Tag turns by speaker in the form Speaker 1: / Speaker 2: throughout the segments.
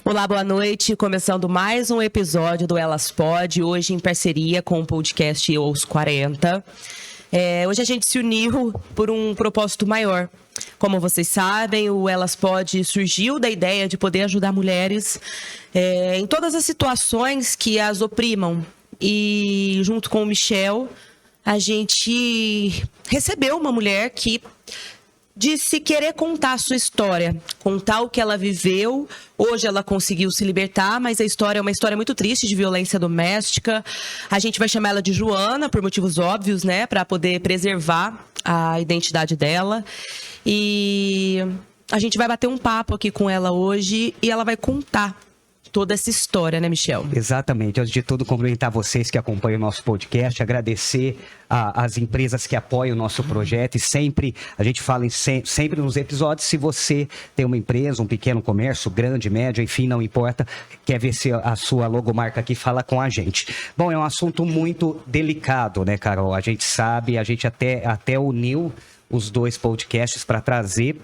Speaker 1: Olá, boa noite. Começando mais um episódio do Elas Pod, hoje em parceria com o podcast Os 40. Hoje a gente se uniu por um propósito maior. Como vocês sabem, o Elas Pod surgiu da ideia de poder ajudar mulheres em todas as situações que as oprimam. E junto com o Michel, a gente recebeu uma mulher que disse querer contar a sua história, contar o que ela viveu. Hoje ela conseguiu se libertar, mas a história é uma história muito triste de violência doméstica. A gente vai chamar ela de Joana, por motivos óbvios, né? Para poder preservar a identidade dela. E a gente vai bater um papo aqui com ela hoje e ela vai contar toda essa história, né, Michel?
Speaker 2: Exatamente. Antes de tudo, cumprimentar vocês que acompanham o nosso podcast, agradecer às empresas que apoiam o nosso projeto e sempre, a gente fala sempre nos episódios, se você tem uma empresa, um pequeno comércio, grande, médio, enfim, não importa, quer ver se a sua logomarca aqui, fala com a gente. Bom, é um assunto muito delicado, né, Carol? A gente sabe, a gente até uniu os dois podcasts para trazer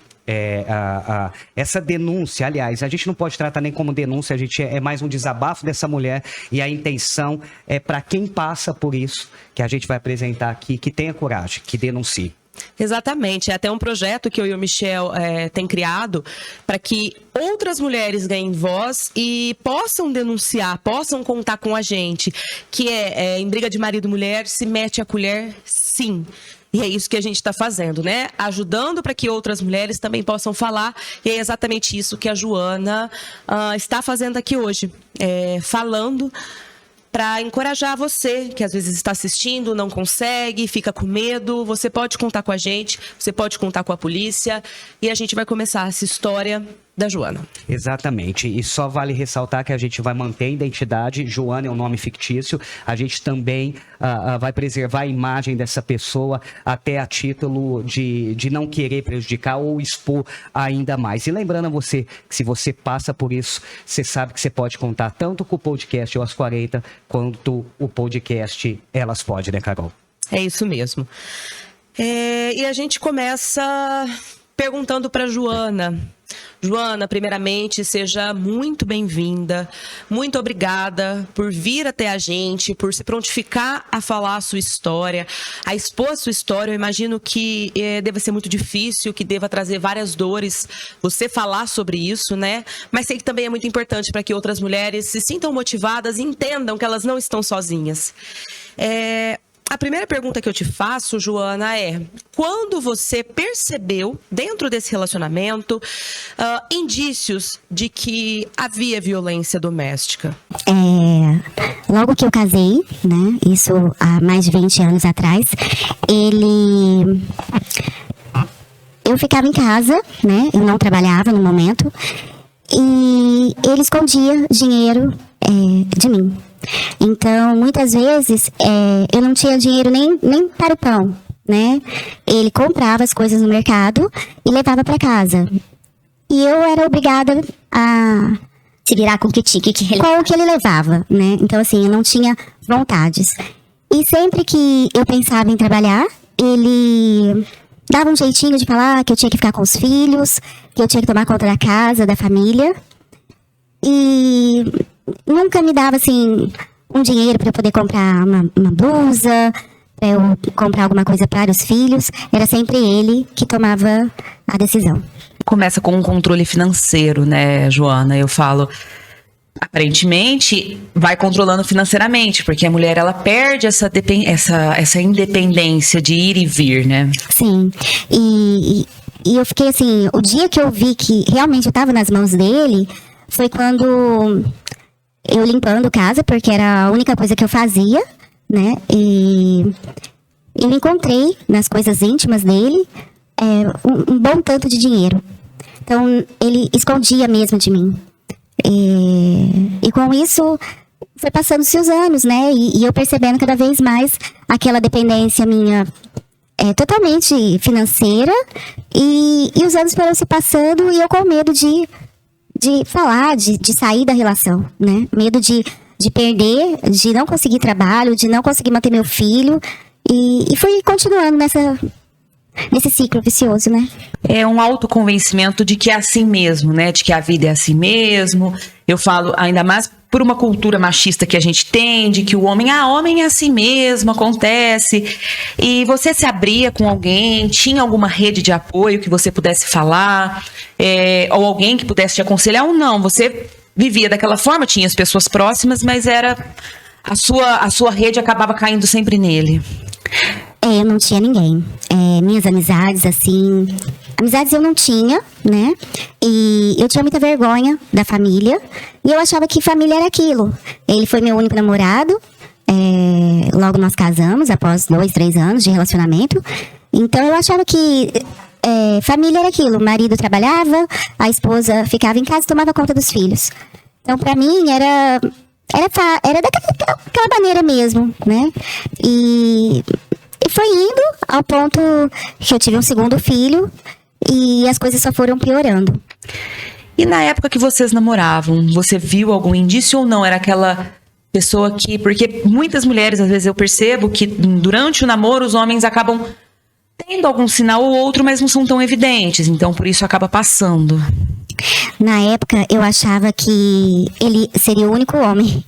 Speaker 2: essa denúncia. Aliás, a gente não pode tratar nem como denúncia, a gente é mais um desabafo dessa mulher, e a intenção é para quem passa por isso, que a gente vai apresentar aqui, que tenha coragem, que denuncie.
Speaker 1: Exatamente, é até um projeto que eu e o Michel tem criado para que outras mulheres ganhem voz e possam denunciar, possam contar com a gente, que em briga de marido e mulher, se mete a colher, sim. E é isso que a gente está fazendo, né? Ajudando para que outras mulheres também possam falar. E é exatamente isso que a Joana está fazendo aqui hoje. Falando para encorajar você, que às vezes está assistindo, não consegue, fica com medo. Você pode contar com a gente, você pode contar com a polícia. E a gente vai começar essa história da Joana.
Speaker 2: Exatamente, e só vale ressaltar que a gente vai manter a identidade. Joana é um nome fictício. A gente também vai preservar a imagem dessa pessoa, até a título de não querer prejudicar ou expor ainda mais. E lembrando a você que se você passa por isso, você sabe que você pode contar tanto com o podcast Os 40 quanto o podcast Elas Pod, né, Carol?
Speaker 1: É isso mesmo. E a gente começa perguntando para Joana. Joana, primeiramente, seja muito bem-vinda. Muito obrigada por vir até a gente, por se prontificar a falar a sua história, a expor a sua história. Eu imagino que deva ser muito difícil, que deva trazer várias dores você falar sobre isso, né? Mas sei que também é muito importante para que outras mulheres se sintam motivadas e entendam que elas não estão sozinhas. A primeira pergunta que eu te faço, Joana, quando você percebeu, dentro desse relacionamento, indícios de que havia violência doméstica?
Speaker 3: Logo que eu casei, né, isso há mais de 20 anos atrás, eu ficava em casa, né, eu não trabalhava no momento, e ele escondia dinheiro de mim. Então, muitas vezes, eu não tinha dinheiro nem para o pão, né? Ele comprava as coisas no mercado e levava para casa. E eu era obrigada a se virar com o que ele levava, né? Então, assim, eu não tinha vontades. E sempre que eu pensava em trabalhar, ele dava um jeitinho de falar que eu tinha que ficar com os filhos, que eu tinha que tomar conta da casa, da família. E nunca me dava, assim, um dinheiro para eu poder comprar uma blusa, para eu comprar alguma coisa para os filhos. Era sempre ele que tomava a decisão.
Speaker 4: Começa com um controle financeiro, né, Joana? Eu falo, aparentemente, vai controlando financeiramente, porque a mulher, ela perde essa independência de ir e vir, né?
Speaker 3: Sim, e eu fiquei assim, o dia que eu vi que realmente eu estava nas mãos dele, foi quando eu limpando casa, porque era a única coisa que eu fazia, né? E eu encontrei nas coisas íntimas dele um bom tanto de dinheiro. Então, ele escondia mesmo de mim. E com isso, foi passando-se os anos, né? E eu percebendo cada vez mais aquela dependência minha totalmente financeira. E os anos foram se passando e eu com medo de falar, de sair da relação, né? Medo de perder, de não conseguir trabalho, de não conseguir manter meu filho. E fui continuando nesse ciclo vicioso, né?
Speaker 4: É um autoconvencimento de que é assim mesmo, né? De que a vida é assim mesmo. Eu falo ainda mais por uma cultura machista que a gente tem, de que o homem é assim mesmo, acontece. E você se abria com alguém, tinha alguma rede de apoio que você pudesse falar, ou alguém que pudesse te aconselhar ou não. Você vivia daquela forma, tinha as pessoas próximas, mas era a sua rede acabava caindo sempre nele.
Speaker 3: Eu não tinha ninguém. Minhas amizades, assim... Amizades eu não tinha, né? E eu tinha muita vergonha da família. E eu achava que família era aquilo. Ele foi meu único namorado. Logo nós casamos, após 2, 3 anos de relacionamento. Então eu achava que família era aquilo. O marido trabalhava, a esposa ficava em casa e tomava conta dos filhos. Então pra mim era daquela maneira mesmo, né? E foi indo ao ponto que eu tive um segundo filho e as coisas só foram piorando.
Speaker 4: E na época que vocês namoravam, você viu algum indício ou não? Era aquela pessoa que... Porque muitas mulheres, às vezes eu percebo que durante o namoro os homens acabam tendo algum sinal ou outro, mas não são tão evidentes. Então, por isso acaba passando.
Speaker 3: Na época, eu achava que ele seria o único homem.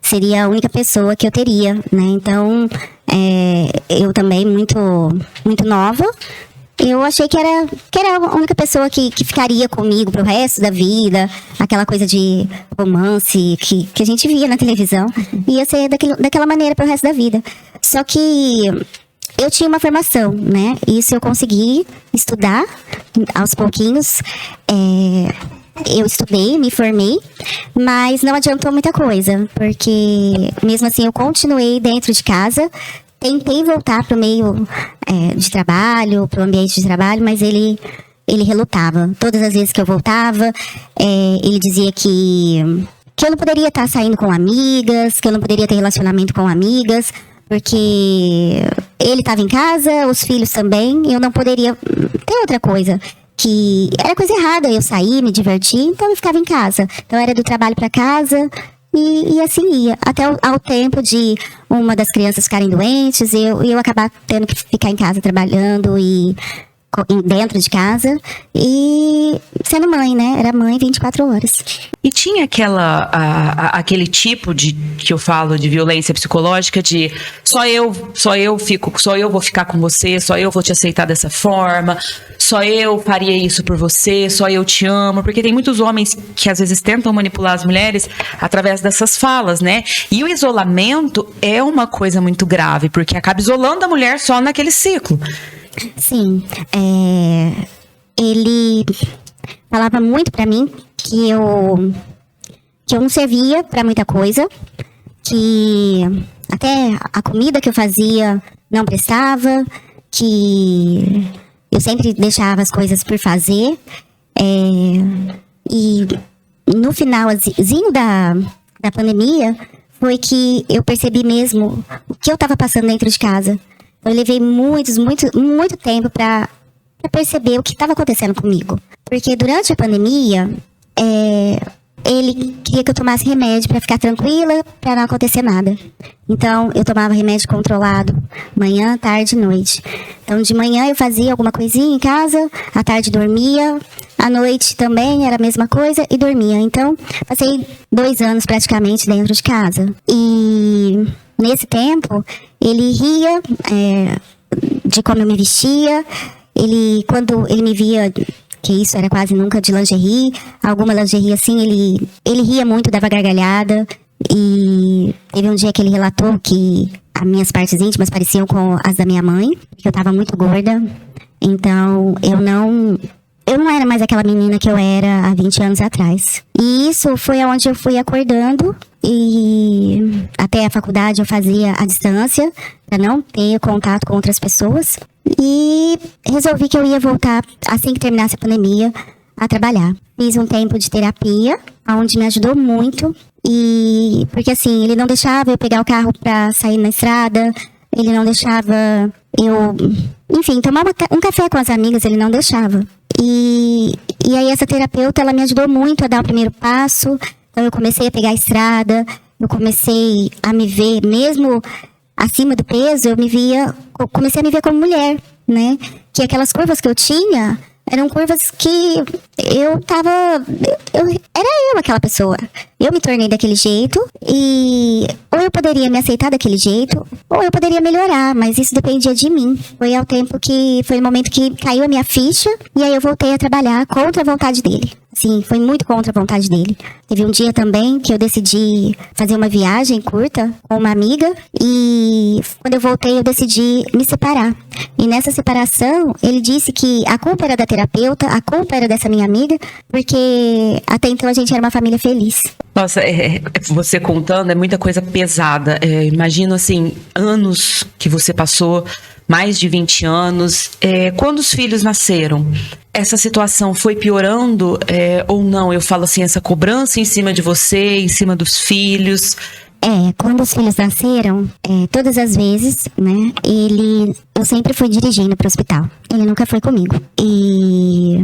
Speaker 3: Seria a única pessoa que eu teria, né? Então, eu também, muito, muito nova, eu achei que era a única pessoa que ficaria comigo pro resto da vida. Aquela coisa de romance que a gente via na televisão. Ia ser daquela maneira pro resto da vida. Só que eu tinha uma formação, né? Isso eu consegui estudar aos pouquinhos. Eu estudei, me formei, mas não adiantou muita coisa, porque mesmo assim eu continuei dentro de casa, tentei voltar para o meio de trabalho, para o ambiente de trabalho, mas ele relutava. Todas as vezes que eu voltava, ele dizia que eu não poderia estar saindo com amigas, que eu não poderia ter relacionamento com amigas, porque ele estava em casa, os filhos também, e eu não poderia ter outra coisa. Que era coisa errada eu sair, me divertir, então eu ficava em casa. Então era do trabalho para casa e assim ia. Até ao tempo de uma das crianças ficarem doentes e eu acabar tendo que ficar em casa trabalhando e dentro de casa e sendo mãe, né? Era mãe 24 horas.
Speaker 4: E tinha aquele tipo que eu falo de violência psicológica de só eu vou ficar com você, só eu vou te aceitar dessa forma, só eu faria isso por você, só eu te amo, porque tem muitos homens que às vezes tentam manipular as mulheres através dessas falas, né? E o isolamento é uma coisa muito grave, porque acaba isolando a mulher só naquele ciclo.
Speaker 3: Sim, ele falava muito pra mim que eu não servia pra muita coisa, que até a comida que eu fazia não prestava, que eu sempre deixava as coisas por fazer, e no finalzinho da pandemia foi que eu percebi mesmo o que eu estava passando dentro de casa. Eu levei muito tempo para perceber o que estava acontecendo comigo. Porque durante a pandemia, ele queria que eu tomasse remédio para ficar tranquila, para não acontecer nada. Então, eu tomava remédio controlado, manhã, tarde e noite. Então, de manhã eu fazia alguma coisinha em casa, à tarde dormia, à noite também era a mesma coisa e dormia. Então, passei 2 anos praticamente dentro de casa. E nesse tempo, ele ria de como eu me vestia. Quando ele me via, que isso era quase nunca de lingerie, alguma lingerie assim, ele ria muito, dava gargalhada. E teve um dia que ele relatou que as minhas partes íntimas pareciam com as da minha mãe, que eu tava muito gorda. Então, eu não era mais aquela menina que eu era há 20 anos atrás. E isso foi onde eu fui acordando. E até a faculdade eu fazia à distância, para não ter contato com outras pessoas. E resolvi que eu ia voltar, assim que terminasse a pandemia, a trabalhar. Fiz um tempo de terapia, onde me ajudou muito. E porque assim, ele não deixava eu pegar o carro para sair na estrada, ele não deixava eu, enfim, tomar um café com as amigas, ele não deixava. E aí essa terapeuta, ela me ajudou muito a dar o primeiro passo. Então eu comecei a pegar a estrada, eu comecei a me ver, mesmo acima do peso, comecei a me ver como mulher. né? Que aquelas curvas que eu tinha eram curvas que era eu aquela pessoa. Eu me tornei daquele jeito e ou eu poderia me aceitar daquele jeito, ou eu poderia melhorar, mas isso dependia de mim. Foi o momento que caiu a minha ficha e aí eu voltei a trabalhar contra a vontade dele. Sim, foi muito contra a vontade dele. Teve um dia também que eu decidi fazer uma viagem curta com uma amiga e quando eu voltei eu decidi me separar. E nessa separação ele disse que a culpa era da terapeuta, a culpa era dessa minha amiga, porque até então a gente era uma família feliz.
Speaker 4: Nossa, você contando é muita coisa pesada. Imagino, assim, anos que você passou, mais de 20 anos. Quando os filhos nasceram, essa situação foi piorando ou não? Eu falo assim, essa cobrança em cima de você, em cima dos filhos.
Speaker 3: Quando os filhos nasceram, todas as vezes, né, eu sempre fui dirigindo para o hospital. Ele nunca foi comigo. E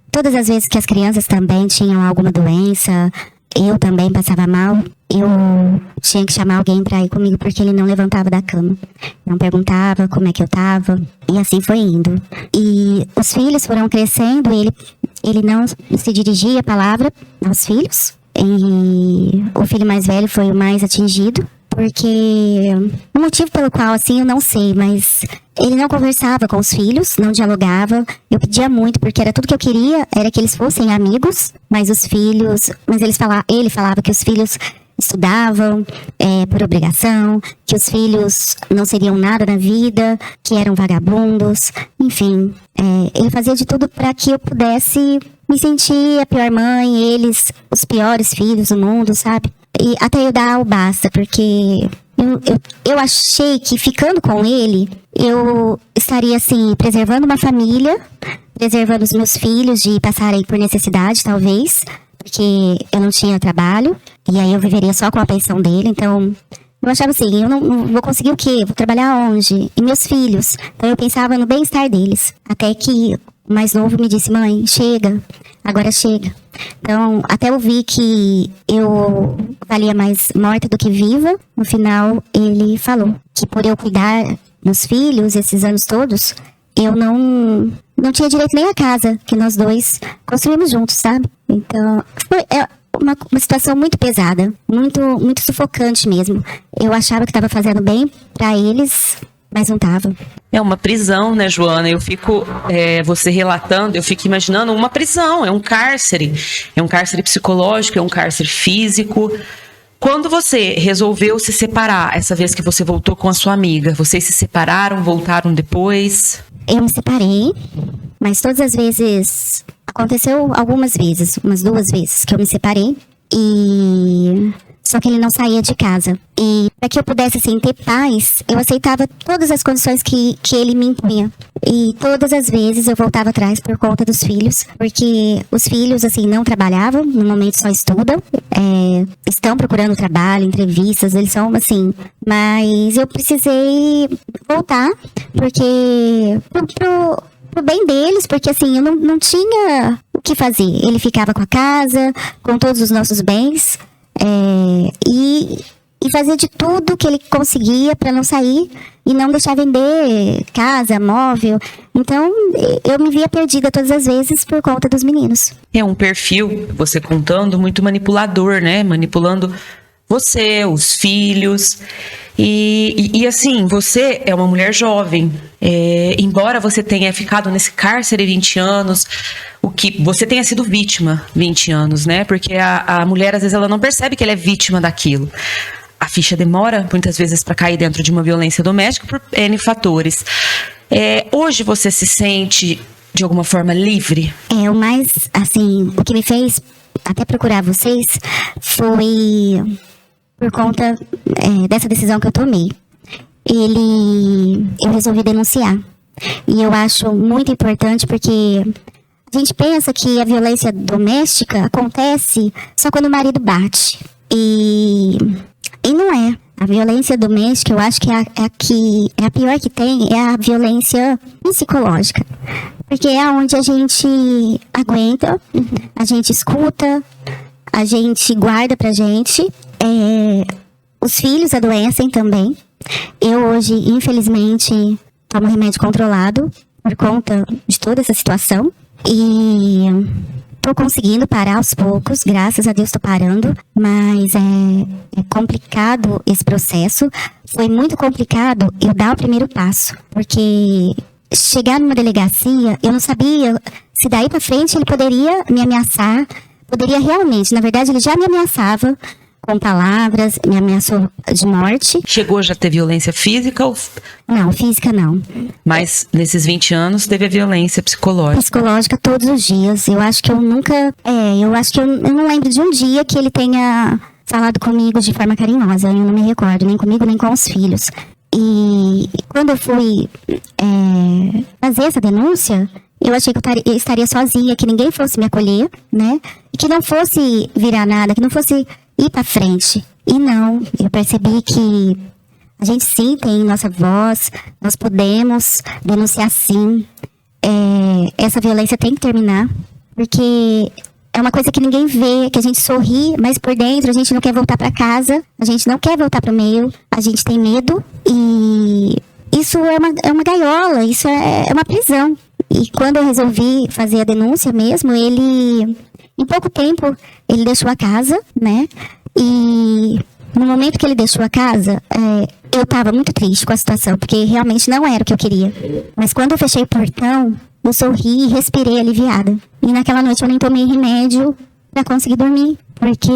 Speaker 3: todas as vezes que as crianças também tinham alguma doença, eu também passava mal, eu tinha que chamar alguém pra ir comigo porque ele não levantava da cama. Não perguntava como é que eu tava. E assim foi indo. E os filhos foram crescendo e ele não se dirigia a palavra aos filhos. E o filho mais velho foi o mais atingido. Porque o motivo pelo qual, assim, eu não sei, mas ele não conversava com os filhos, não dialogava. Eu pedia muito, porque era tudo que eu queria, era que eles fossem amigos, mas ele falava que os filhos estudavam por obrigação, que os filhos não seriam nada na vida, que eram vagabundos, enfim. Ele fazia de tudo para que eu pudesse me sentir a pior mãe, eles os piores filhos do mundo, sabe? E até eu dar o basta, porque eu achei que ficando com ele, eu estaria, assim, preservando uma família, preservando os meus filhos de passarem por necessidade, talvez, porque eu não tinha trabalho, e aí eu viveria só com a pensão dele, então eu achava assim, eu não vou conseguir o quê? Vou trabalhar onde? E meus filhos? Então eu pensava no bem-estar deles, até que o mais novo me disse, mãe, chega, agora chega. Então, até eu vi que eu valia mais morta do que viva, no final ele falou que por eu cuidar dos filhos esses anos todos, eu não tinha direito nem à casa que nós dois construímos juntos, sabe? Então, foi uma situação muito pesada, muito, muito sufocante mesmo. Eu achava que estava fazendo bem para eles, mas não tava.
Speaker 4: É uma prisão, né, Joana? Eu fico, você relatando, eu fico imaginando uma prisão, é um cárcere psicológico, é um cárcere físico. Quando você resolveu se separar, essa vez que você voltou com a sua amiga, vocês se separaram, voltaram depois?
Speaker 3: Eu me separei, mas todas as vezes, aconteceu algumas vezes, umas 2 vezes que eu me separei e só que ele não saía de casa. E para que eu pudesse, assim, ter paz, eu aceitava todas as condições que ele me impunha. E todas as vezes eu voltava atrás por conta dos filhos, porque os filhos, assim, não trabalhavam, no momento só estudam, estão procurando trabalho, entrevistas, eles são, assim... Mas eu precisei voltar, porque... pro bem deles, porque, assim, eu não tinha o que fazer. Ele ficava com a casa, com todos os nossos bens... E fazer de tudo que ele conseguia para não sair e não deixar vender casa, móvel. Então, eu me via perdida todas as vezes por conta dos meninos.
Speaker 4: É um perfil, você contando, muito manipulador, né? Manipulando você, os filhos. E assim, você é uma mulher jovem. Embora você tenha ficado nesse cárcere 20 anos, o que você tenha sido vítima 20 anos, né? Porque a mulher, às vezes, ela não percebe que ela é vítima daquilo. A ficha demora, muitas vezes, para cair dentro de uma violência doméstica por N fatores. Hoje você se sente, de alguma forma, livre?
Speaker 3: O mais, assim, o que me fez até procurar vocês foi... por conta dessa decisão que eu tomei. Eu resolvi denunciar. E eu acho muito importante porque a gente pensa que a violência doméstica acontece só quando o marido bate. E não é. A violência doméstica, eu acho que a pior que tem é a violência psicológica. Porque é onde a gente aguenta, a gente escuta, a gente guarda pra gente. Os filhos adoecem também. Eu hoje, infelizmente, tomo remédio controlado por conta de toda essa situação. E tô conseguindo parar aos poucos, graças a Deus tô parando, mas é complicado esse processo. Foi muito complicado eu dar o primeiro passo, porque chegar numa delegacia, eu não sabia se daí pra frente ele poderia me ameaçar, poderia realmente, na verdade ele já me ameaçava com palavras, me ameaçou de morte.
Speaker 4: Chegou já a ter violência física?
Speaker 3: Não, física não.
Speaker 4: Mas nesses 20 anos teve a violência psicológica?
Speaker 3: Psicológica todos os dias. Eu acho que eu nunca... eu não lembro de um dia que ele tenha falado comigo de forma carinhosa. Eu não me recordo, nem comigo, nem com os filhos. E quando eu fui fazer essa denúncia, eu achei que eu estaria sozinha, que ninguém fosse me acolher, né? E que não fosse virar nada, que não fosse ir pra frente. E não, eu percebi que a gente sim tem nossa voz, nós podemos denunciar sim. Essa violência tem que terminar, porque é uma coisa que ninguém vê, que a gente sorri, mas por dentro a gente não quer voltar pra casa, a gente não quer voltar pro meio, a gente tem medo e isso é uma gaiola, isso é uma prisão. E quando eu resolvi fazer a denúncia mesmo, em pouco tempo, ele deixou a casa, né? E no momento que ele deixou a casa, eu tava muito triste com a situação, porque realmente não era o que eu queria. Mas quando eu fechei o portão, eu sorri e respirei aliviada. E naquela noite eu nem tomei remédio pra conseguir dormir, porque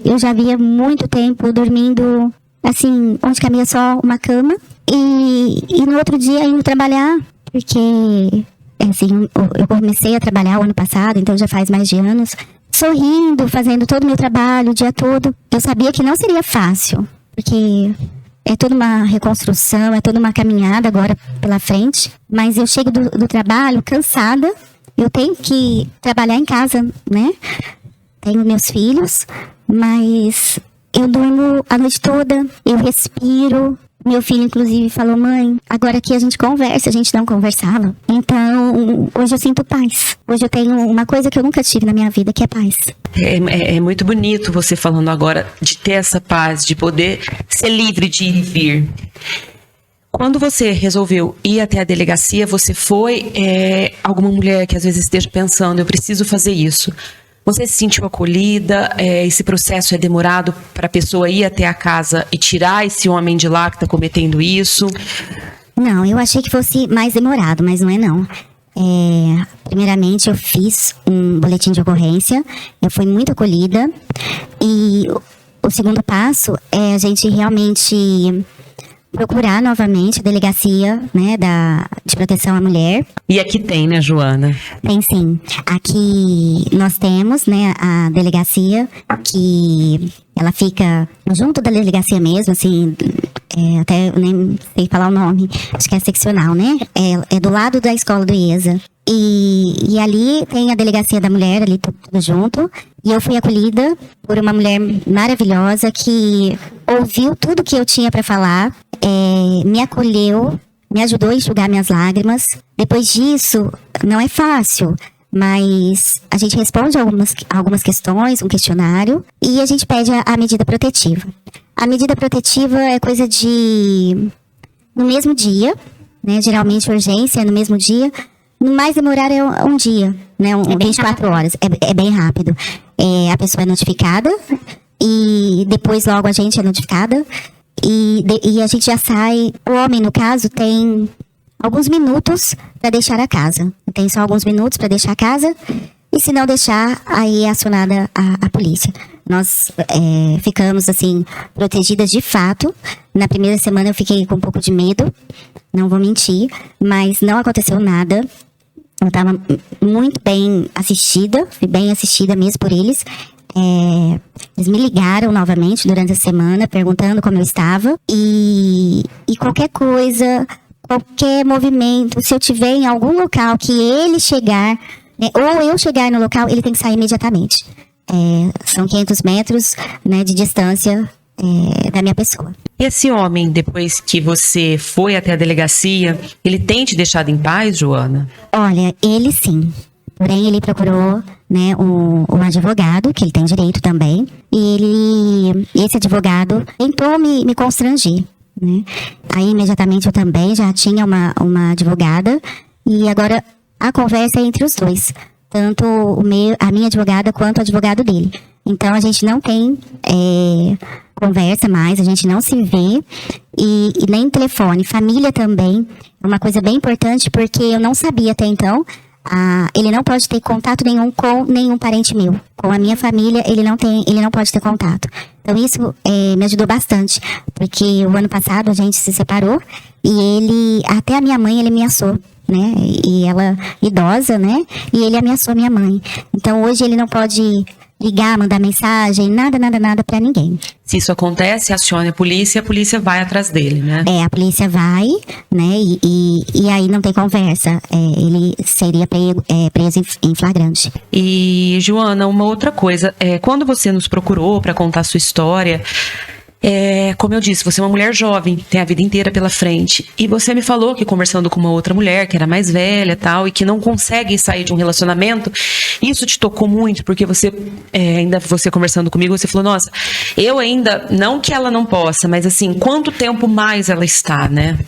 Speaker 3: eu já havia muito tempo dormindo, assim, onde cabia só uma cama. E no outro dia indo trabalhar, porque... assim, eu comecei a trabalhar o ano passado, então já faz mais de anos, sorrindo, fazendo todo o meu trabalho o dia todo. Eu sabia que não seria fácil, porque é toda uma reconstrução, é toda uma caminhada agora pela frente. Mas eu chego do trabalho cansada, eu tenho que trabalhar em casa, né? Tenho meus filhos, mas eu durmo a noite toda, eu respiro. Meu filho, inclusive, falou: mãe, agora que a gente conversa, a gente não conversava. Então, hoje eu sinto paz. Hoje eu tenho uma coisa que eu nunca tive na minha vida, que é paz.
Speaker 4: É muito bonito você falando agora de ter essa paz, de poder ser livre de ir e vir. Quando você resolveu ir até a delegacia, você foi alguma mulher que às vezes esteja pensando, eu preciso fazer isso. Você se sentiu acolhida? Esse processo é demorado para a pessoa ir até a casa e tirar esse homem de lá que está cometendo isso?
Speaker 3: Não, eu achei que fosse mais demorado, mas não é não. Primeiramente, eu fiz um boletim de ocorrência, eu fui muito acolhida. E o segundo passo é a gente realmente procurar novamente a delegacia, né, de proteção à mulher.
Speaker 4: E aqui tem, né, Joana?
Speaker 3: Tem sim. Aqui nós temos, né, a delegacia, que ela fica junto da delegacia mesmo, assim, até eu nem sei falar o nome, acho que é seccional, né? É do lado da escola do IESA. E ali tem a delegacia da mulher, ali tudo junto. E eu fui acolhida por uma mulher maravilhosa que ouviu tudo que eu tinha para falar, me acolheu, me ajudou a enxugar minhas lágrimas. Depois disso, não é fácil, mas a gente responde algumas questões, um questionário, e a gente pede a medida protetiva. A medida protetiva é coisa de... no mesmo dia, né? Geralmente urgência é no mesmo dia. No mais demorar é um dia, né? 24 horas. É bem rápido. A pessoa é notificada e depois logo a gente é notificada. E a gente já sai... O homem, no caso, tem alguns minutos para deixar a casa. Tem só alguns minutos para deixar a casa. E se não deixar, aí é acionada a polícia. Nós ficamos, assim, protegidas de fato. Na primeira semana eu fiquei com um pouco de medo, não vou mentir, mas não aconteceu nada. Eu estava muito bem assistida, fui bem assistida mesmo por eles. Eles me ligaram novamente durante a semana, perguntando como eu estava. E qualquer coisa, qualquer movimento, se eu tiver em algum local que ele chegar, né, ou eu chegar no local, ele tem que sair imediatamente. São 500 metros, né, de distância da minha pessoa.
Speaker 4: E esse homem, depois que você foi até a delegacia, ele tem te deixado em paz, Joana?
Speaker 3: Olha, ele sim. Porém, ele procurou, né, um advogado, que ele tem direito também. E esse advogado tentou me constranger, né? Aí, imediatamente, eu também já tinha uma advogada. E agora a conversa é entre os dois, tanto a minha advogada quanto o advogado dele. Então a gente não tem conversa mais, a gente não se vê e nem telefone. Família também é uma coisa bem importante, porque eu não sabia até então. Ele não pode ter contato nenhum com nenhum parente meu. Com a minha família, ele não pode ter contato. Então isso me ajudou bastante, porque o ano passado a gente se separou e até a minha mãe, ele ameaçou, né? E ela idosa, né? E ele ameaçou a minha mãe. Então hoje ele não pode ligar, mandar mensagem, nada pra ninguém.
Speaker 4: Se isso acontece, acione a polícia vai atrás dele, né?
Speaker 3: A polícia vai, né? E aí não tem conversa. Ele seria preso em flagrante.
Speaker 4: E, Joana, uma outra coisa. Quando você nos procurou para contar a sua história, como eu disse, você é uma mulher jovem, tem a vida inteira pela frente. E você me falou que conversando com uma outra mulher, que era mais velha e tal, e que não consegue sair de um relacionamento, isso te tocou muito, porque você conversando comigo, você falou, nossa, eu ainda, não que ela não possa, mas assim, quanto tempo mais ela está, né?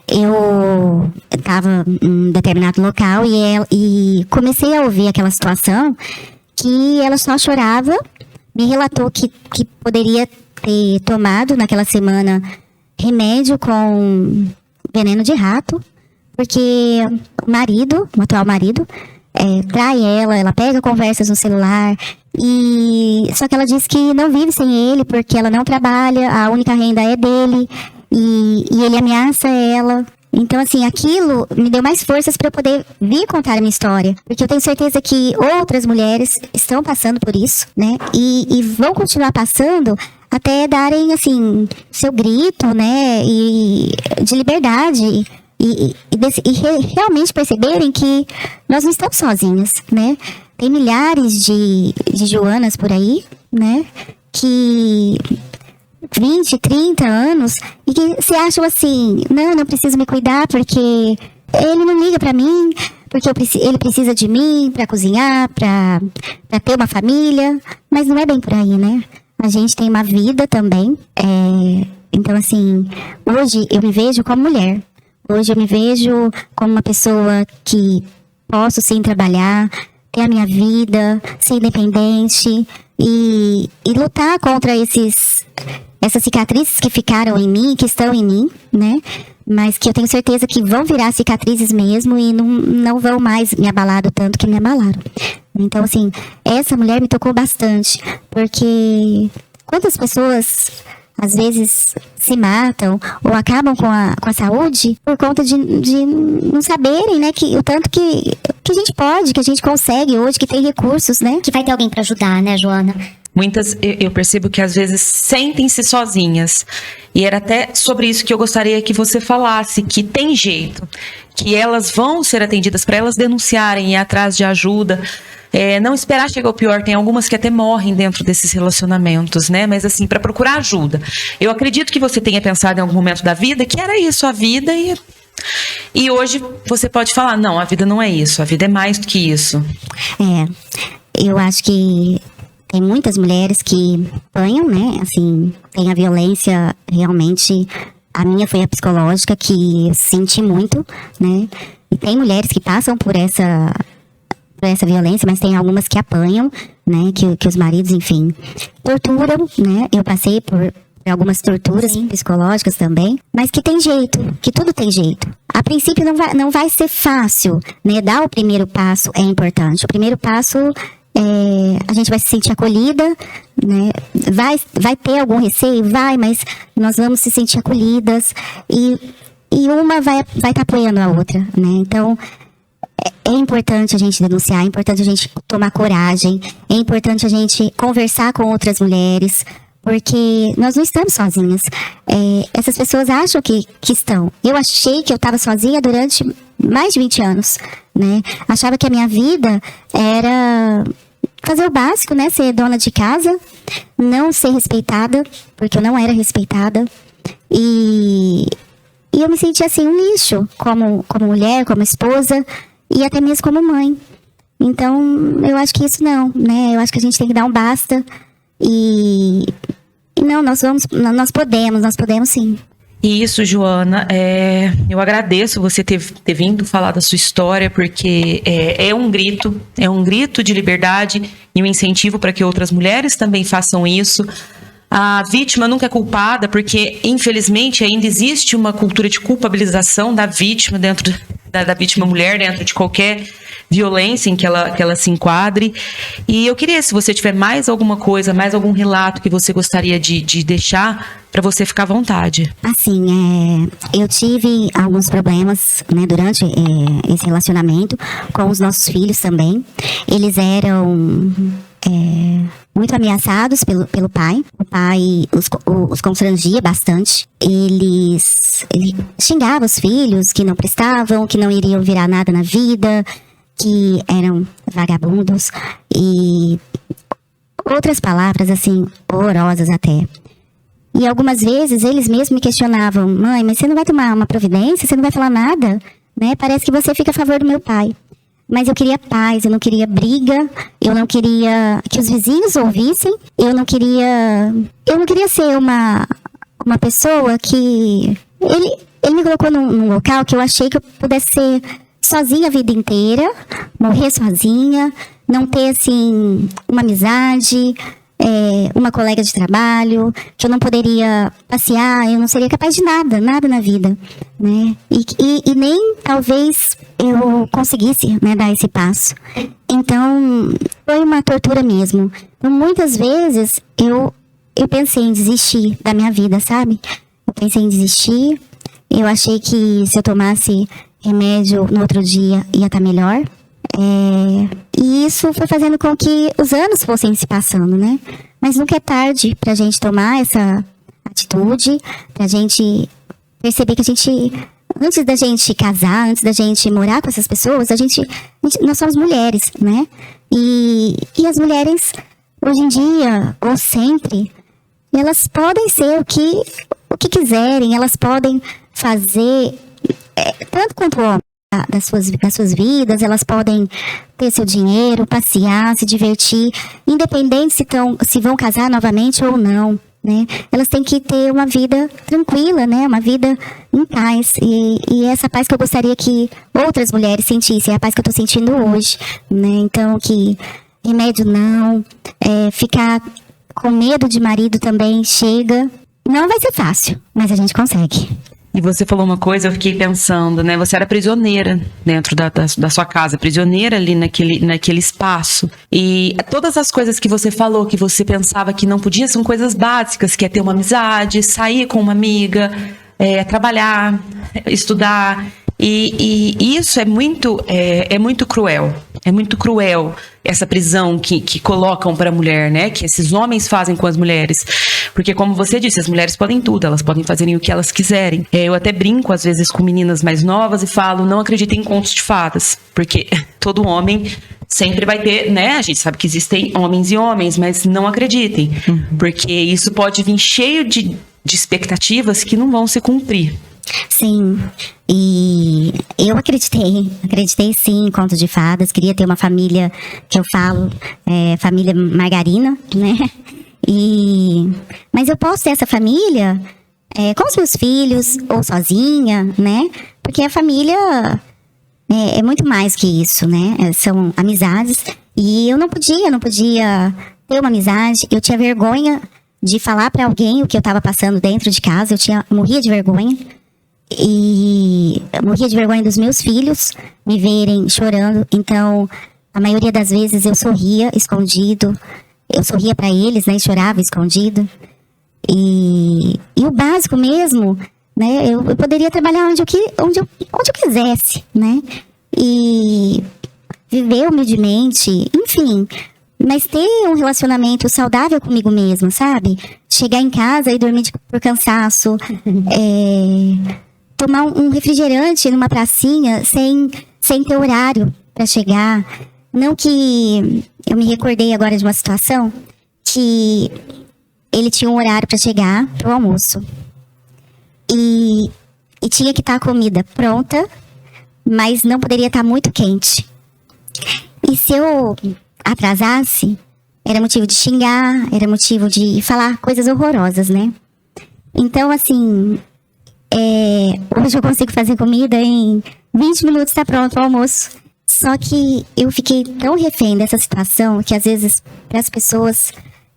Speaker 3: Eu estava em um determinado local e comecei a ouvir aquela situação que ela só chorava, me relatou que poderia ter tomado naquela semana remédio com veneno de rato, porque o atual marido, trai ela pega conversas no celular, só que ela disse que não vive sem ele, porque ela não trabalha, a única renda é dele, e ele ameaça ela. Então, assim, aquilo me deu mais forças para eu poder vir contar a minha história. Porque eu tenho certeza que outras mulheres estão passando por isso, né? E vão continuar passando até darem, assim, seu grito, né? E de liberdade. E realmente perceberem que nós não estamos sozinhas, né? Tem milhares de Joanas por aí, né? Que 20, 30 anos e que se acham assim, não preciso me cuidar porque ele não liga pra mim, porque ele precisa de mim pra cozinhar, pra ter uma família, mas não é bem por aí, né? A gente tem uma vida também, então assim, hoje eu me vejo como mulher, hoje eu me vejo como uma pessoa que posso sim trabalhar, ter a minha vida, ser independente e lutar contra essas cicatrizes que ficaram em mim, que estão em mim, né? Mas que eu tenho certeza que vão virar cicatrizes mesmo e não vão mais me abalar do tanto que me abalaram. Então, assim, essa mulher me tocou bastante, porque quantas pessoas às vezes se matam ou acabam com a saúde por conta de não saberem, né, que o tanto que a gente pode, que a gente consegue hoje, que tem recursos, né?
Speaker 5: Que vai ter alguém pra ajudar, né, Joana?
Speaker 4: Muitas, eu percebo que às vezes sentem-se sozinhas. E era até sobre isso que eu gostaria que você falasse, que tem jeito, que elas vão ser atendidas, para elas denunciarem e ir atrás de ajuda. Não esperar chegar ao pior, tem algumas que até morrem dentro desses relacionamentos, né? Mas assim, para procurar ajuda. Eu acredito que você tenha pensado em algum momento da vida que era isso, a vida, e hoje você pode falar, não, a vida não é isso, a vida é mais do que isso.
Speaker 3: Eu acho que tem muitas mulheres que apanham, né? Assim, tem a violência realmente. A minha foi a psicológica, que senti muito, né? E tem mulheres que passam por essa violência, mas tem algumas que apanham, né? Que os maridos, enfim, torturam, né? Eu passei por algumas torturas psicológicas também, mas que tem jeito, que tudo tem jeito. A princípio não vai ser fácil, né? Dar o primeiro passo é importante. O primeiro passo a gente vai se sentir acolhida, né? Vai ter algum receio? Vai, mas nós vamos se sentir acolhidas e uma vai estar apoiando a outra, né? Então, é importante a gente denunciar, é importante a gente tomar coragem, é importante a gente conversar com outras mulheres, porque nós não estamos sozinhas. Essas pessoas acham que estão. Eu achei que eu estava sozinha durante mais de 20 anos, né? Achava que a minha vida era fazer o básico, né? Ser dona de casa, não ser respeitada, porque eu não era respeitada. E eu me sentia assim, um lixo, como mulher, como esposa e até mesmo como mãe. Então, eu acho que isso não, né? Eu acho que a gente tem que dar um basta e não, nós podemos sim.
Speaker 4: Isso, Joana, eu agradeço você ter vindo falar da sua história, porque é um grito de liberdade e um incentivo para que outras mulheres também façam isso. A vítima nunca é culpada, porque infelizmente ainda existe uma cultura de culpabilização da vítima dentro da vítima mulher, dentro de qualquer violência em que ela se enquadre. E eu queria, se você tiver mais alguma coisa, mais algum relato que você gostaria de deixar, para você ficar à vontade.
Speaker 3: Assim, eu tive alguns problemas, né, durante esse relacionamento com os nossos filhos também. Eles eram muito ameaçados pelo pai. O pai os constrangia bastante. Ele xingava os filhos que não prestavam, que não iriam virar nada na vida, que eram vagabundos e outras palavras assim horrorosas até. E algumas vezes eles mesmos me questionavam: mãe, mas você não vai tomar uma providência? Você não vai falar nada? Né? Parece que você fica a favor do meu pai. Mas eu queria paz, eu não queria briga, eu não queria que os vizinhos ouvissem, eu não queria ser uma pessoa que... Ele me colocou num local que eu achei que eu pudesse ser sozinha a vida inteira, morrer sozinha, não ter, assim, uma amizade, uma colega de trabalho, que eu não poderia passear, eu não seria capaz de nada na vida, né? E nem, talvez, eu conseguisse, né, dar esse passo. Então, foi uma tortura mesmo. Então, muitas vezes, eu pensei em desistir da minha vida, sabe? Eu pensei em desistir, eu achei que se eu tomasse remédio no outro dia ia estar melhor. E isso foi fazendo com que os anos fossem se passando, né? Mas nunca é tarde pra gente tomar essa atitude, pra gente perceber que a gente, antes da gente casar, antes da gente morar com essas pessoas, nós somos mulheres, né? E as mulheres, hoje em dia, ou sempre, elas podem ser o que quiserem, elas podem fazer tanto quanto o homem. Das suas vidas, elas podem ter seu dinheiro, passear, se divertir, independente se vão casar novamente ou não, né? Elas têm que ter uma vida tranquila, né? Uma vida em paz. E essa paz que eu gostaria que outras mulheres sentissem, é a paz que eu estou sentindo hoje, né? Então, que remédio não, ficar com medo de marido também chega. Não vai ser fácil, mas a gente consegue.
Speaker 4: E você falou uma coisa, eu fiquei pensando, né? Você era prisioneira dentro da sua casa, prisioneira ali naquele espaço. E todas as coisas que você falou, que você pensava que não podia, são coisas básicas, que é ter uma amizade, sair com uma amiga, trabalhar, estudar. E isso é muito cruel. É muito cruel essa prisão que colocam para a mulher, né? Que esses homens fazem com as mulheres. Porque, como você disse, as mulheres podem tudo, elas podem fazer o que elas quiserem. Eu até brinco, às vezes, com meninas mais novas e falo: não acreditem em contos de fadas. Porque todo homem sempre vai ter, né? A gente sabe que existem homens e homens, mas não acreditem. Porque isso pode vir cheio de expectativas que não vão se cumprir.
Speaker 3: Sim, e eu acreditei sim em conto de fadas, queria ter uma família que eu falo, família margarina, né? Mas eu posso ter essa família com os meus filhos, ou sozinha, né? Porque a família é muito mais que isso, né? São amizades, e eu não podia ter uma amizade, eu tinha vergonha de falar pra alguém o que eu tava passando dentro de casa, morria de vergonha. E eu morria de vergonha dos meus filhos me verem chorando. Então, a maioria das vezes eu sorria escondido. Eu sorria pra eles, né? E chorava escondido. E o básico mesmo, né? Eu poderia trabalhar onde eu quisesse, né? E viver humildemente, enfim. Mas ter um relacionamento saudável comigo mesma, sabe? Chegar em casa e dormir por cansaço. Tomar um refrigerante numa pracinha sem ter horário para chegar. Não que... Eu me recordei agora de uma situação que ele tinha um horário para chegar pro almoço. E tinha que estar a comida pronta, mas não poderia estar muito quente. E se eu atrasasse, era motivo de xingar, era motivo de falar coisas horrorosas, né? Então, assim... hoje eu consigo fazer comida em 20 minutos, está pronto o almoço. Só que eu fiquei tão refém dessa situação que às vezes para as pessoas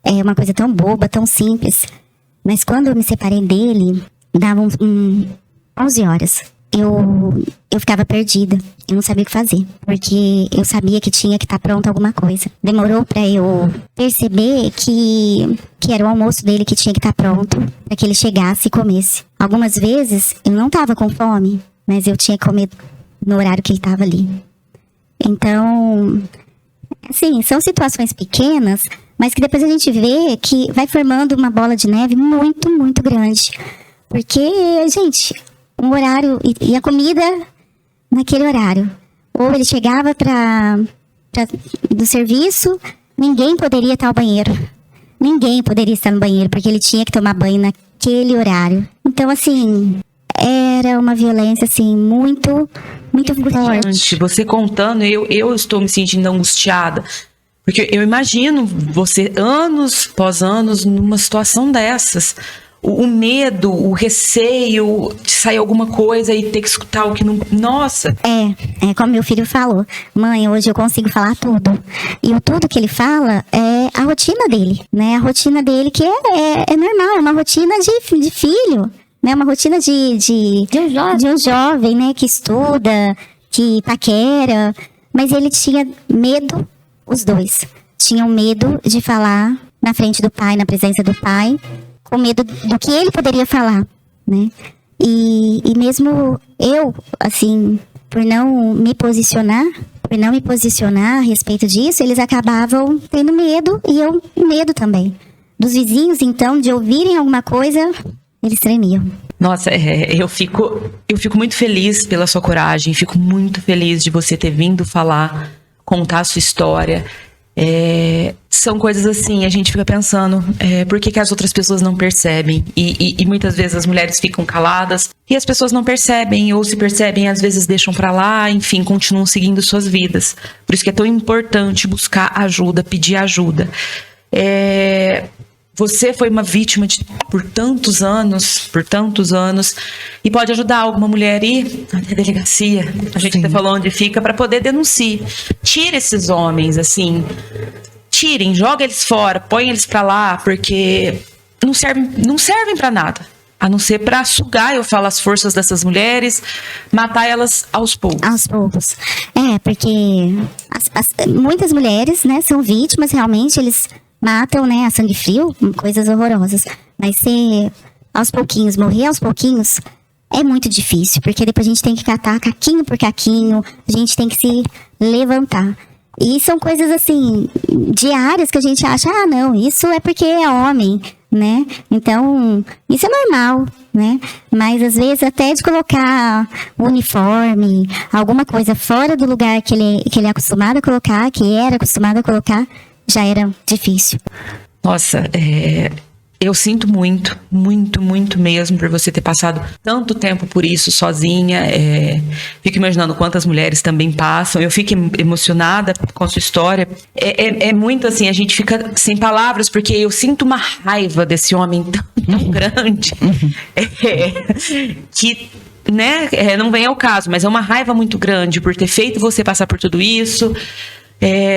Speaker 3: é uma coisa tão boba, tão simples. Mas quando eu me separei dele, davam 11 horas. Eu ficava perdida, eu não sabia o que fazer, porque eu sabia que tinha que estar pronta alguma coisa. Demorou para eu perceber que era o almoço dele que tinha que estar pronto, para que ele chegasse e comesse. Algumas vezes eu não estava com fome, mas eu tinha que comer no horário que ele estava ali. Então, assim, são situações pequenas, mas que depois a gente vê que vai formando uma bola de neve muito, muito grande. Porque, gente, um horário e a comida naquele horário. Ou ele chegava do serviço, ninguém poderia estar no banheiro. Ninguém poderia estar no banheiro, porque ele tinha que tomar banho naquele horário. Então, assim, era uma violência, assim, muito, muito forte.
Speaker 4: Você contando, eu estou me sentindo angustiada. Porque eu imagino você, anos após anos, numa situação dessas. O medo, o receio de sair alguma coisa e ter que escutar o que não... Nossa!
Speaker 3: É como meu filho falou. Mãe, hoje eu consigo falar tudo. E o tudo que ele fala é a rotina dele, né? A rotina dele que é normal, é uma rotina de filho, né? Uma rotina de um jovem, né? Que estuda, que paquera. Mas ele tinha medo, os dois. Tinham medo de falar na frente do pai, na presença do pai, com medo do que ele poderia falar, né? E mesmo eu, assim, por não me posicionar a respeito disso, eles acabavam tendo medo e eu medo também. Dos vizinhos, então, de ouvirem alguma coisa, eles tremiam.
Speaker 4: Nossa, eu fico muito feliz pela sua coragem, fico muito feliz de você ter vindo falar, contar a sua história. São coisas assim, a gente fica pensando, por que as outras pessoas não percebem? E muitas vezes as mulheres ficam caladas e as pessoas não percebem, ou se percebem, às vezes deixam pra lá, enfim, continuam seguindo suas vidas. Por isso que é tão importante buscar ajuda, pedir ajuda. Você foi uma vítima por tantos anos, e pode ajudar alguma mulher a ir até a delegacia. A gente até falou onde fica, para poder denunciar. Tira esses homens, assim, tirem, joga eles fora, põe eles pra lá, porque não servem pra nada. A não ser pra sugar, eu falo, as forças dessas mulheres, matar elas aos poucos.
Speaker 3: Aos poucos. Porque muitas mulheres, né, são vítimas, realmente, eles matam, né, a sangue frio, coisas horrorosas. Mas se aos pouquinhos, morrer aos pouquinhos, é muito difícil, porque depois a gente tem que catar caquinho por caquinho, a gente tem que se levantar. E são coisas, assim, diárias que a gente acha, não, isso é porque é homem, né? Então, isso é normal, né? Mas, às vezes, até de colocar o uniforme, alguma coisa fora do lugar que ele é acostumado a colocar, que era acostumado a colocar, já era difícil.
Speaker 4: Nossa, eu sinto muito, muito, muito mesmo por você ter passado tanto tempo por isso sozinha. Fico imaginando quantas mulheres também passam. Eu fico emocionada com a sua história. É muito assim, a gente fica sem palavras, porque eu sinto uma raiva desse homem tão grande que, né, não vem ao caso, mas é uma raiva muito grande por ter feito você passar por tudo isso.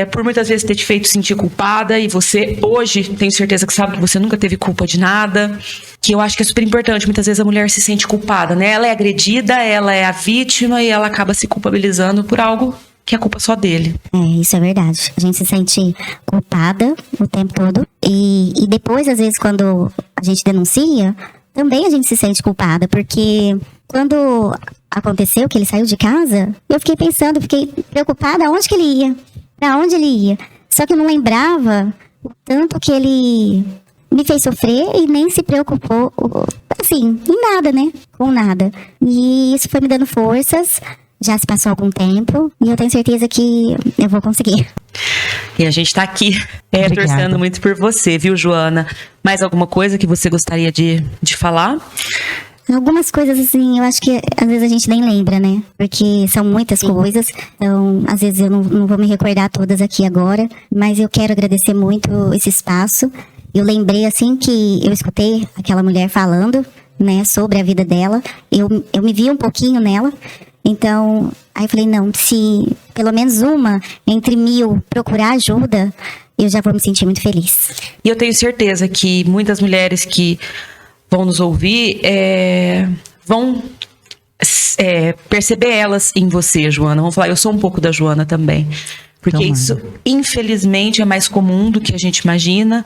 Speaker 4: Por muitas vezes ter te feito sentir culpada, e você hoje tenho certeza que sabe que você nunca teve culpa de nada, que eu acho que é super importante. Muitas vezes a mulher se sente culpada, né? Ela é agredida, ela é a vítima e ela acaba se culpabilizando por algo que é culpa só dele.
Speaker 3: Isso é verdade. A gente se sente culpada o tempo todo e depois, às vezes, quando a gente denuncia, também a gente se sente culpada, porque quando aconteceu que ele saiu de casa, eu fiquei pensando, fiquei preocupada aonde que ele ia. Pra onde ele ia. Só que eu não lembrava o tanto que ele me fez sofrer e nem se preocupou, assim, em nada, né? Com nada. E isso foi me dando forças. Já se passou algum tempo e eu tenho certeza que eu vou conseguir.
Speaker 4: E a gente tá aqui torcendo muito por você, viu, Joana? Mais alguma coisa que você gostaria de falar?
Speaker 3: Algumas coisas, assim, eu acho que às vezes a gente nem lembra, né? Porque são muitas coisas. Então, às vezes eu não vou me recordar todas aqui agora. Mas eu quero agradecer muito esse espaço. Eu lembrei, assim, que eu escutei aquela mulher falando, né, sobre a vida dela. Eu me vi um pouquinho nela. Então, aí eu falei, não, se pelo menos uma entre 1000 procurar ajuda, eu já vou me sentir muito feliz.
Speaker 4: E eu tenho certeza que muitas mulheres que vão nos ouvir vão perceber elas em você, Joana. Vão falar, eu sou um pouco da Joana também. Porque isso, infelizmente, é mais comum do que a gente imagina.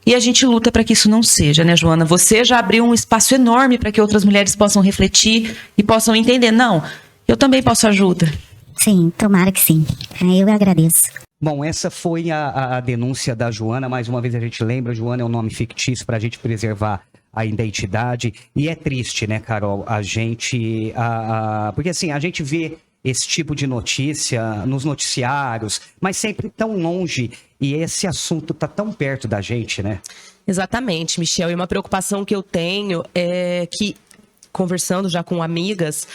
Speaker 4: E a gente luta para que isso não seja, né, Joana? Você já abriu um espaço enorme para que outras mulheres possam refletir e possam entender. Não, eu também posso ajuda.
Speaker 3: Sim, tomara que sim. Eu agradeço.
Speaker 2: Bom, essa foi a denúncia da Joana. Mais uma vez a gente lembra, Joana é um nome fictício para a gente preservar a identidade. E é triste, né, Carol? A gente... porque assim, a gente vê esse tipo de notícia nos noticiários, mas sempre tão longe. E esse assunto tá tão perto da gente, né?
Speaker 1: Exatamente, Michel. E uma preocupação que eu tenho é que, conversando já com amigas,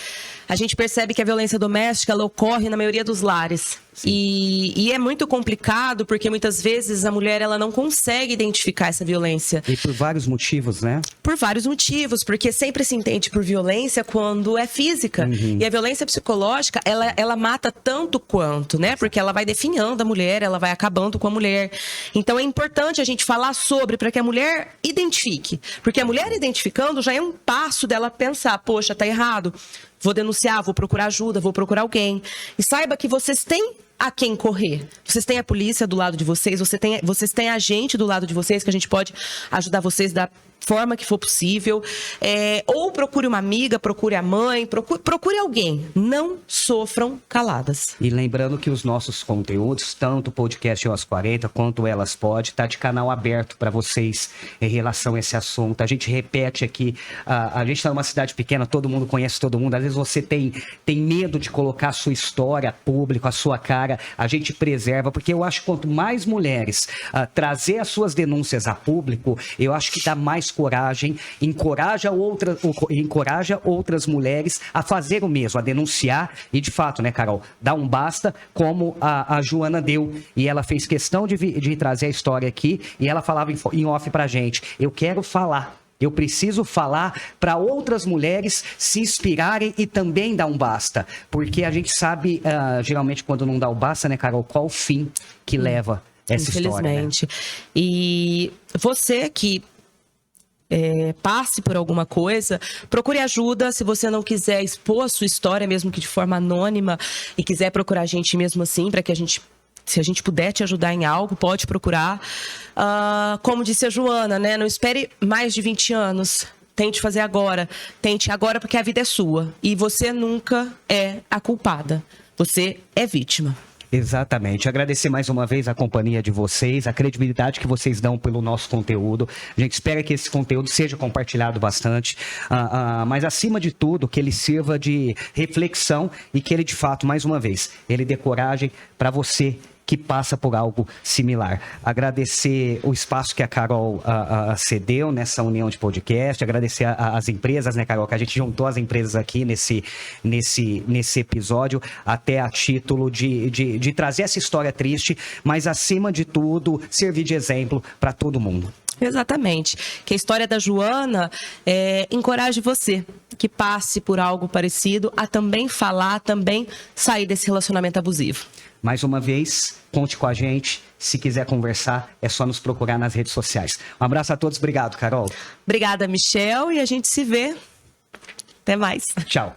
Speaker 1: a gente percebe que a violência doméstica ela ocorre na maioria dos lares. E é muito complicado porque muitas vezes a mulher ela não consegue identificar essa violência.
Speaker 2: E por vários motivos, né?
Speaker 1: Por vários motivos, porque sempre se entende por violência quando é física. E a violência psicológica, ela mata tanto quanto, né? Porque ela vai definhando a mulher, ela vai acabando com a mulher. Então é importante a gente falar sobre para que a mulher identifique. Porque a mulher identificando já é um passo dela pensar, poxa, tá errado. Vou denunciar, vou procurar ajuda, vou procurar alguém. E saiba que vocês têm a quem correr. Vocês têm a polícia do lado de vocês, vocês têm a gente do lado de vocês, que a gente pode ajudar vocês da forma que for possível. Ou procure uma amiga, procure a mãe, procure alguém. Não sofram caladas.
Speaker 2: E lembrando que os nossos conteúdos, tanto o podcast Elas 40 quanto Elas Pode, tá de canal aberto para vocês em relação a esse assunto. A gente repete aqui, a gente está numa cidade pequena, todo mundo conhece todo mundo. Às vezes você tem medo de colocar a sua história a público, a sua cara. A gente preserva, porque eu acho que quanto mais mulheres trazer as suas denúncias a público, eu acho que dá mais coragem, encoraja outras mulheres a fazer o mesmo, a denunciar e de fato, né, Carol, dar um basta como a Joana deu e ela fez questão de trazer a história aqui e ela falava em off pra gente, eu quero falar. Eu preciso falar para outras mulheres se inspirarem e também dar um basta. Porque a gente sabe, geralmente, quando não dá o basta, né, Carol, qual o fim que leva essa história. Infelizmente.
Speaker 1: Né? E você que passe por alguma coisa, procure ajuda. Se você não quiser expor a sua história, mesmo que de forma anônima, e quiser procurar a gente mesmo assim, para que se a gente puder te ajudar em algo, pode procurar. Como disse a Joana, né? Não espere mais de 20 anos. Tente fazer agora. Tente agora porque a vida é sua. E você nunca é a culpada. Você é vítima.
Speaker 2: Exatamente. Agradecer mais uma vez a companhia de vocês, a credibilidade que vocês dão pelo nosso conteúdo. A gente espera que esse conteúdo seja compartilhado bastante, mas acima de tudo, que ele sirva de reflexão e que ele, de fato, mais uma vez, ele dê coragem para você que passa por algo similar. Agradecer o espaço que a Carol cedeu nessa união de podcast, agradecer as empresas, né, Carol, que a gente juntou as empresas aqui nesse episódio, até a título de trazer essa história triste, mas acima de tudo, servir de exemplo para todo mundo.
Speaker 1: Exatamente. Que a história da Joana encoraje você, que passe por algo parecido, a também falar, também sair desse relacionamento abusivo.
Speaker 2: Mais uma vez, conte com a gente. Se quiser conversar, é só nos procurar nas redes sociais. Um abraço a todos. Obrigado, Carol.
Speaker 1: Obrigada, Michel. E a gente se vê. Até mais.
Speaker 2: Tchau.